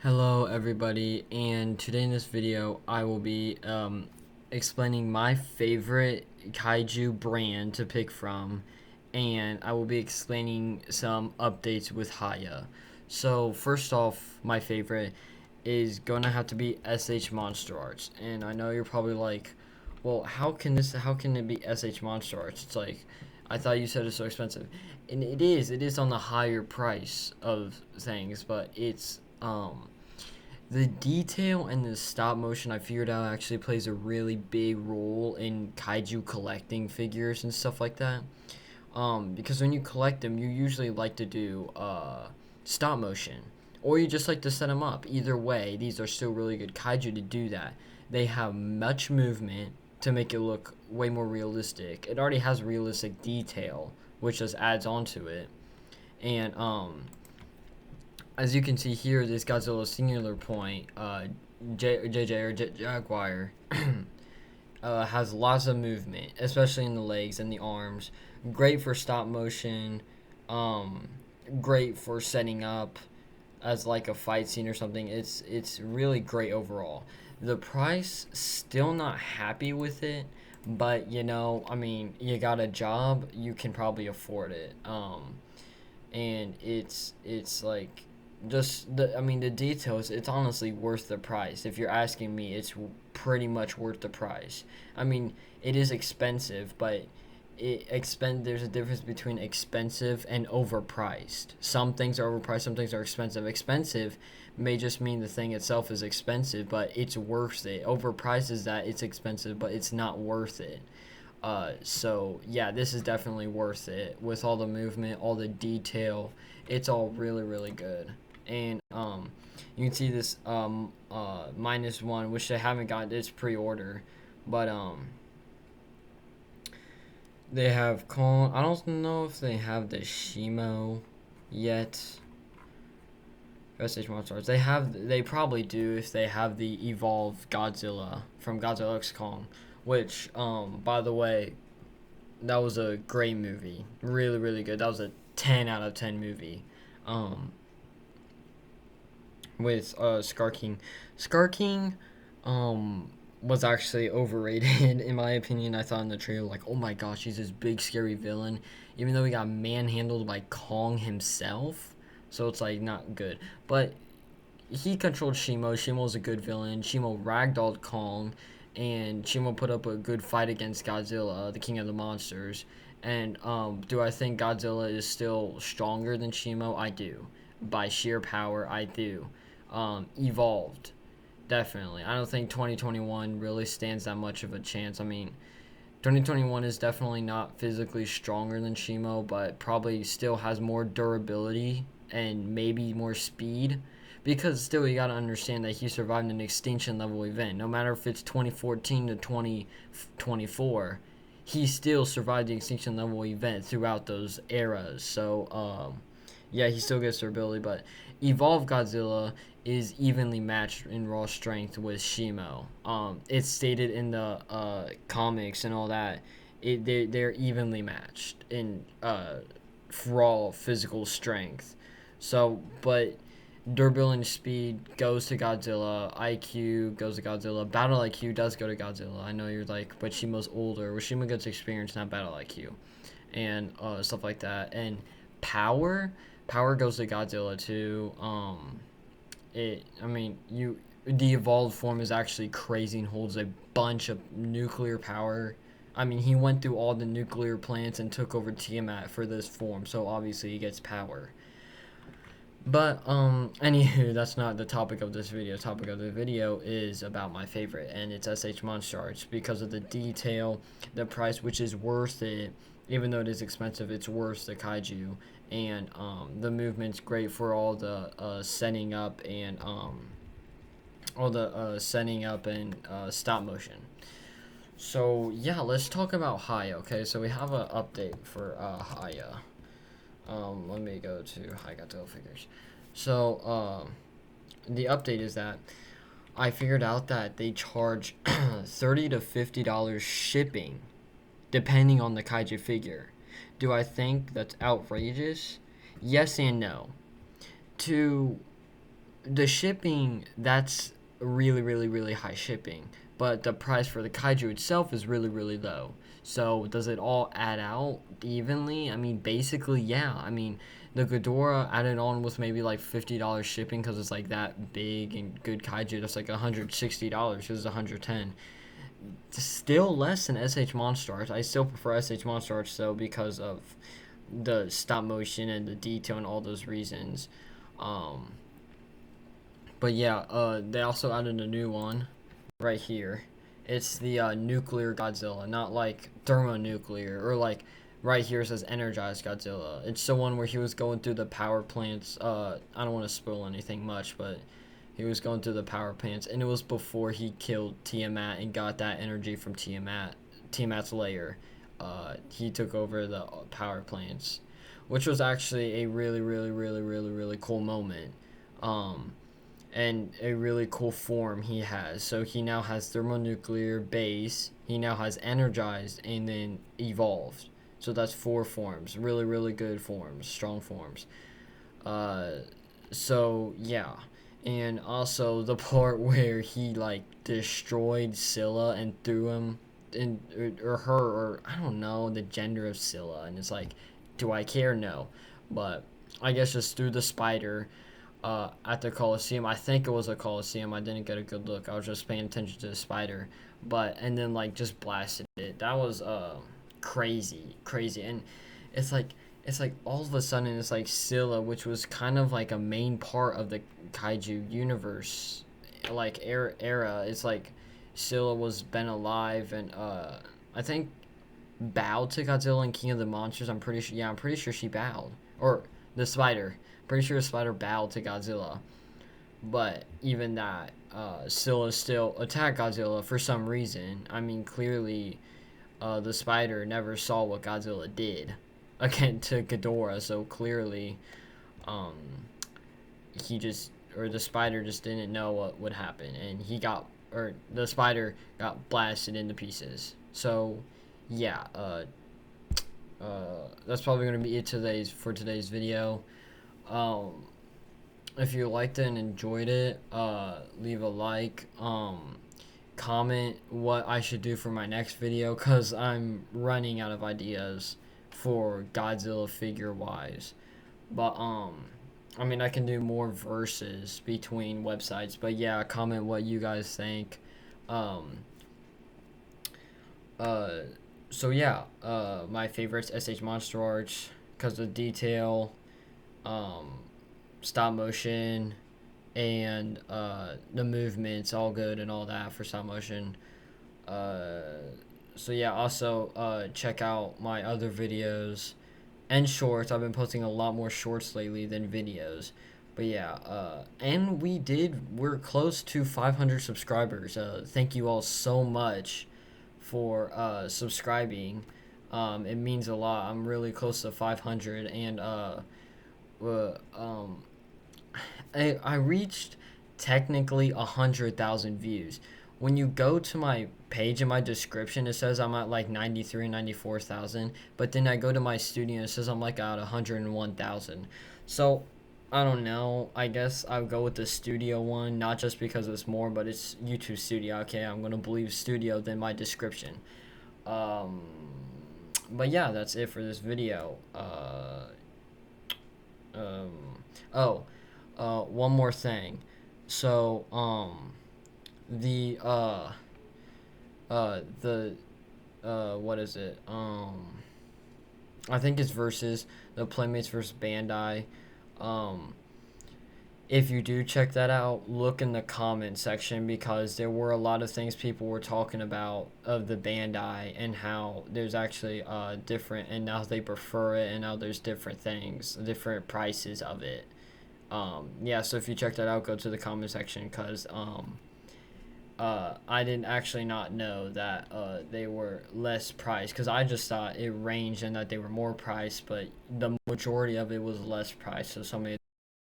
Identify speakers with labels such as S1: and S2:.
S1: Hello everybody, and today in this video I will be explaining my favorite kaiju brand to pick from, and I will be explaining some updates with Haya. So first off, my favorite is going to have to be S.H.Monsterarts, and I know you're probably like, well, how can it be S.H.Monsterarts? It's like, I thought you said it's so expensive, and it is on the higher price of things, but it's the detail and the stop motion I figured out actually plays a really big role in kaiju collecting figures and stuff like that. Because when you collect them, you usually like to do stop motion, or you just like to set them up. Either way, these are still really good kaiju to do that. They have much movement to make it look way more realistic. It already has realistic detail, which just adds on to it. And as you can see here, this Godzilla singular point, JJ or Jaguar, has lots of movement, especially in the legs and the arms. Great for stop motion. Um, Great for setting up as like a fight scene or something. It's really great overall. The price, still not happy with it, but I mean, you got a job, you can probably afford it. And it's like just the details, it's honestly worth the price. If you're asking me, it's pretty much worth the price. I mean, it is expensive, but there's a difference between expensive and overpriced. Some things are overpriced, some things are expensive. Expensive may just mean the thing itself is expensive, but it's worth it. Overpriced is that it's expensive but it's not worth it. So yeah, this is definitely worth it with all the movement, all the detail. It's all really, really good. And you can see this -1, which they haven't got its pre-order, but they have Kong. I don't know if they have the Shimo yet. S.H.Monsterarts. They probably do if they have the evolved Godzilla from Godzilla X Kong, which by the way, that was a great movie. Really, really good. That was a 10 out of 10 movie. Um, with Scar King. Scar King was actually overrated in my opinion. I thought in the trailer, like, oh my gosh, he's this big scary villain, even though he got manhandled by Kong himself. So it's like not good. But he controlled Shimo. Shimo was a good villain. Shimo ragdolled Kong, and Shimo put up a good fight against Godzilla, the king of the monsters. And do I think Godzilla is still stronger than Shimo? I do. By sheer power, I do. Evolved, definitely. I don't think 2021 really stands that much of a chance. I mean, 2021 is definitely not physically stronger than Shimo, but probably still has more durability and maybe more speed. Because still, you gotta understand that he survived an extinction level event. No matter if it's 2014 to 2024, he still survived the extinction level event throughout those eras. So, yeah, he still gets durability, but Evolved Godzilla is evenly matched in raw strength with Shimo. It's stated in the comics and all that. They're evenly matched in raw physical strength. So, but durability and speed goes to Godzilla. IQ goes to Godzilla. Battle IQ does go to Godzilla. I know you're like, but Shimo's older. Well, Shimo gets experience, not battle IQ, and stuff like that. And power, power goes to Godzilla too. I mean, the evolved form is actually crazy and holds a bunch of nuclear power. I mean, he went through all the nuclear plants and took over Tiamat for this form, so obviously he gets power. But anywho, that's not the topic of this video. The topic of the video is about my favorite, and it's S.H.Monsterarts because of the detail, the price, which is worth it. Even though it is expensive, it's worth the kaiju, and the movement's great for all the setting up and stop motion. So yeah, let's talk about Haya. Okay, so we have an update for Haya. Let me go to Kaiju Figures. So, the update is that I figured out that they charge $30 to $50 shipping, depending on the kaiju figure. Do I think that's outrageous? Yes and no. To the shipping, that's really, really, really high shipping, but the price for the kaiju itself is really, really low. So does it all add out evenly? I mean, basically, yeah. I mean, the Ghidorah added on with maybe like $50 shipping because it's like that big and good kaiju. That's like $160 because it's 110. It's still less than S.H.Monsterarts. I still prefer S.H.Monsterarts though because of the stop motion and the detail and all those reasons. Um, but yeah, they also added a new one right here. It's the nuclear Godzilla, not like thermonuclear or like right here it says energized Godzilla. It's the one where he was going through the power plants. I don't want to spoil anything much, but he was going through the power plants, and it was before he killed Tiamat and got that energy from Tiamat's lair. He took over the power plants, which was actually a really, really, really, really, really cool moment. Um, and a really cool form he has. So he now has thermonuclear base, he now has energized, and then evolved. So that's 4 forms. Really, really good forms, strong forms. Uh, so yeah, and also the part where he like destroyed Scylla and threw him in or her or I don't know the gender of Scylla, and it's like, do I care? No, but I guess just threw the spider at the Coliseum. I think it was a Coliseum. I didn't get a good look. I was just paying attention to the spider, but and then like just blasted it. That was crazy, crazy, and it's like it's like all of a sudden it's like Scylla, which was kind of like a main part of the kaiju universe, like era. It's like Scylla was been alive and I think bowed to Godzilla and King of the Monsters. I'm pretty sure. Yeah, I'm pretty sure she bowed. Or the spider. Pretty sure the spider bowed to Godzilla. But even that, Scylla still attacked Godzilla for some reason. I mean, clearly, the spider never saw what Godzilla did again to Ghidorah. So clearly, um, he just or the spider just didn't know what would happen, and he got or the spider got blasted into pieces. So, yeah, that's probably gonna be it today's video. Um, if you liked it and enjoyed it, leave a like. Comment what I should do for my next video because I'm running out of ideas for Godzilla figure wise. But I mean I can do more verses between websites. But yeah, comment what you guys think. Um, uh, so yeah, my favorites S.H.Monsterarts because of detail, um, stop motion, and the movements all good and all that for stop motion. Uh, so yeah, also check out my other videos and shorts. I've been posting a lot more shorts lately than videos. But yeah, and we're close to 500 subscribers. Thank you all so much for subscribing. It means a lot. I'm really close to 500, and uh, um, I reached technically 100,000 views. When you go to my page in my description, it says I'm at like 93, 94,000. But then I go to my studio, it says I'm like at 101,000. So I don't know. I guess I'll go with the studio one, not just because it's more, but it's YouTube Studio. Okay, I'm gonna believe studio than my description. Um, but yeah, that's it for this video. Um, oh, one more thing. So, the the what is it? I think it's versus the Playmates versus Bandai. Um, if you do check that out, look in the comment section because there were a lot of things people were talking about of the Bandai and how there's actually different and now they prefer it and now there's different things, different prices of it. Yeah, so if you check that out, go to the comment section because I didn't actually not know that they were less priced because I just thought it ranged and that they were more priced, but the majority of it was less priced. So somebody